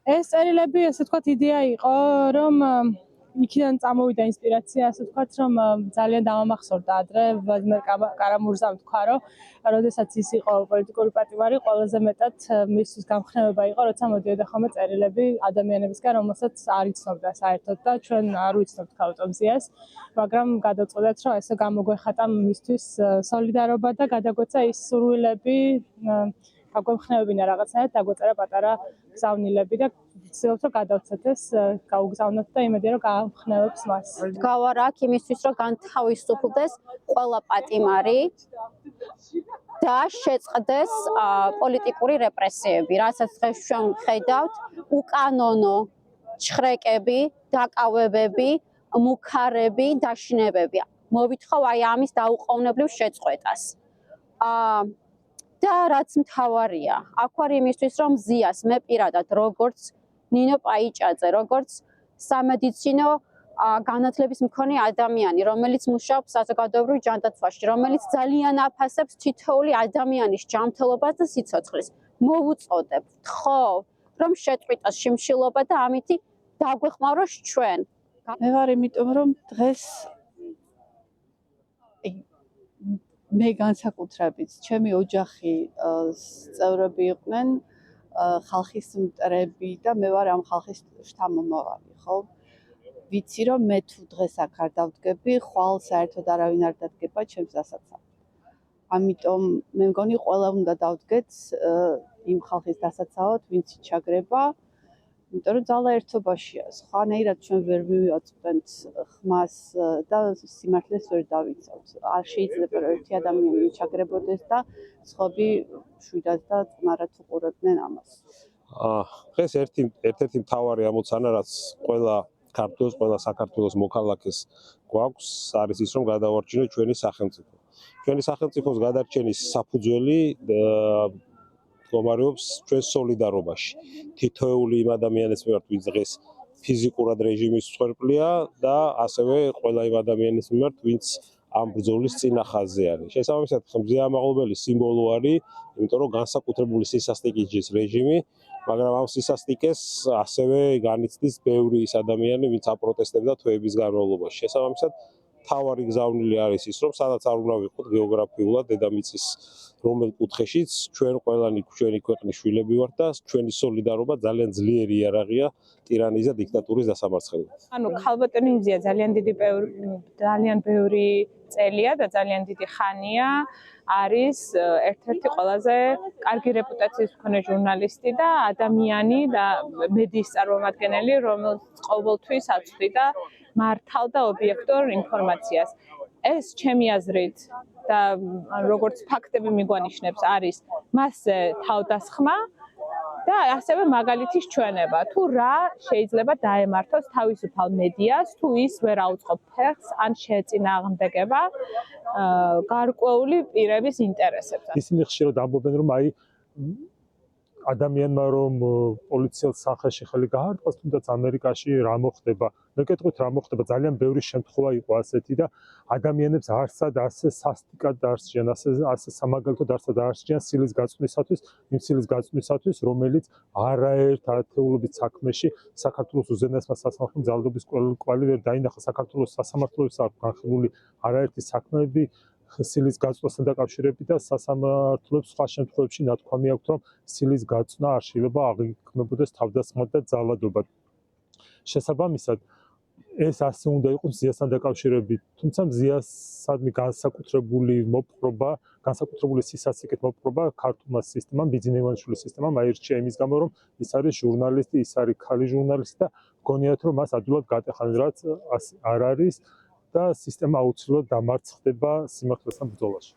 ეს წერილები, ასე ვთქვათ, იდეა იყო, რომ იქიდან წამოვიდა ინსპირაცია, ასე ვთქვათ, რომ ძალიან დავამახსოვრდა ადრე ვლადიმერ კარამურზამ თქვა, რომ როდესაც ის იყო პოლიტიკური პატიმარი, ყველაზე მეტად მისთვის გამხნევება იყო, როცა მოდიოდა ხოლმე წერილები ადამიანებისგან, რომელსაც არ იცნობდა საერთოდ და ჩვენ არ ვიცნობთ ქალტომზიას, მაგრამ გადავწყვეტეთ, რომ ესე გამოგვეხატა მისთვის სოლიდარობა და გადაგვეცა ის სურვილები, გაგვემხნევებინა რაღაცნაირად, დაგვეწერა პატარა გზავნილები და ვცდილობთ, რომ გადავცეთ ეს, გაუგზავნოთ და იმედია, რომ გაამხნევებს მას. გავარ აქ იმისთვის, რომ განთავისუფლდეს ყველა პატიმარი და შეწყდეს პოლიტიკური რეპრესიები, რასაც დღეს ჩვენ ვხედავთ, უკანონო ჩხრეკები, დაკავებები, მუქარები, დაშინებები. მოვითხოვ აი ამის დაუყოვნებლივ შეწყვეტას. და რაც მთავარია, აქ ვარ იმისთვის, რომ ზიას მე პირადად როგორც ნინო პაიჭაძე, როგორც სამედიცინო განათლების მქონე ადამიანი, რომელიც მუშაობს საზოგადოებრივ ჯანდაცვაში, რომელიც ძალიან აფასებს თითოეული ადამიანის ჯანმრთელობას და სიცოცხლეს. მოვუწოდებ, ვთხოვ, რომ შეწყვიტოს შიმშილობა და ამითი დაგვეხმაროს ჩვენ. მე ვარ იმიტომ, რომ დღეს მე განსაკუთრებით, ჩემი ოჯახი წევრები იყვნენ, ხალხის მტრები და მე ვარ ამ ხალხის შთამომავალი, ხო? ვიცი, რომ მე თუ დღეს აქ არ დავდგები, ხვალ საერთოდ არავინ არ დადგება ჩემს დასაცავად. ამიტომ მე მგონი ყველა უნდა დავდგეთ იმ ხალხის დასაცავად, ვინც ჩაგრება, იმიტომ რომ ძალა ერთობაშია. სხვანაირად ჩვენ ვერ მივაწვდენთ ხმას და სიმართლეს ვერ დავიცავთ. არ შეიძლება რომ ერთი ადამიანი ჩაგრებოდეს და სხვები შვიდად და წყნარად უყურებდნენ ამას. დღეს ერთ-ერთი მთავარი ამოცანა, რაც ყველა ქართველს, ყველა საქართველოს მოქალაქეს გვაქვს, არის ის, რომ გადავარჩინოთ ჩვენი სახელმწიფო. ჩვენი სახელმწიფოს გადარჩენის საფუძველი მდგომარეობს ჩვენ სოლიდარობაში. თითოეული იმ ადამიანის მიმართ, ვინც დღეს ფიზიკურად რეჟიმის მსხვერპლია და ასევე ყველა იმ ადამიანის მიმართ, ვინც ამ ბრძოლის წინა ხაზზე არის. შესაბამისად, ხმზია ამაღლებელი სიმბოლო არის, იმიტომ რომ განსაკუთრებული სისასტიკით ჯის რეჟიმი, მაგრამ ამ სისასტიკეს ასევე განიცდის ბევრი ის ადამიანი, ვინც აპროტესტებდა თვეების განმავლობაში. შესაბამისად, მთავარი გზავნილი არის ის, რომ სადაც არ უნდა ვიყოთ გეოგრაფიულად დედამიწის რომელ კუთხეშიც ჩვენ ყველანი ჩვენი ქვეყნის შვილები ვართ და ჩვენი სოლიდარობა ძალიან ძლიერი იარაღია ტირანიის და დიქტატურის დასამარცხებლად. ანუ ქალბატონინზია ძალიან ბევრი წელია და ძალიან დიდი ხანია არის ერთ-ერთი ყველაზე კარგი რეპუტაციის მქონე ჟურნალისტი და ადამიანი და მედიის წარმომადგენელი, რომელიც ყოველთვის აწვდიდა მართალ და ობიექტურ ინფორმაციას. ეს ჩემი აზრით და როგორც ფაქტები მიგვანიშნებს არის მასზე თავდასხმა და ასევე მაგალითის ჩვენება, თუ რა შეიძლება დაემართოს თავისუფალ მედიას, თუ ის ვერ აუწყობს ფეხს ან შეეწინააღმდეგება გარკვეული პირების ინტერესებს. ისინი ხშირად ამბობენ, რომ აი ადამიანმა რომ პოლიციელს სახეში ხელი გაარტყოს, თუნდაც ამერიკაში რა მოხდება. მე გეტყვით რა მოხდება, ძალიან ბევრი შემთხვევა იყო ასეთი და ადამიანებს არსად ასე სასტიკად დაარსჯიან, ასე სამაგალითო არსად დაარსჯიან სილის გაწვნისათვის, იმ სილის გაწვნისათვის, რომელიც არაერთ ათეულობით საქმეში საქართველოს უზენაესმა სასამართლომ ძალადობის კვალი ვერ დაინახა. საქართველოს სასამართლოებს აქვს განხილული არაერთი საქმეები სილის გაწვნასთან დაკავშირებით და სასამართლოებს სხვა შემთხვევებში ნათქვამი აქვთ, რომ სილის გაწვნა არ შეიძლება აღიქმებოდეს თავდასხმად და ძალადობად. შესაბამისად, ეს ასე უნდა იყოს მზიასთან დაკავშირებით, თუმცა მზიასადმი განსაკუთრებული სისასტიკით მოპყრობა ქართულმა სისტემამ, ბიძინა ივანიშვილის სისტემამ აირჩია იმის გამო, რომ ის არის ჟურნალისტი, ის არის ქალი ჟურნალისტი და გონიათ, რომ მას ადვილად გატეხან, რაც არ არის და სისტემა აუცილებლად დამარცხდება სიმართლესთან ბრძოლაში.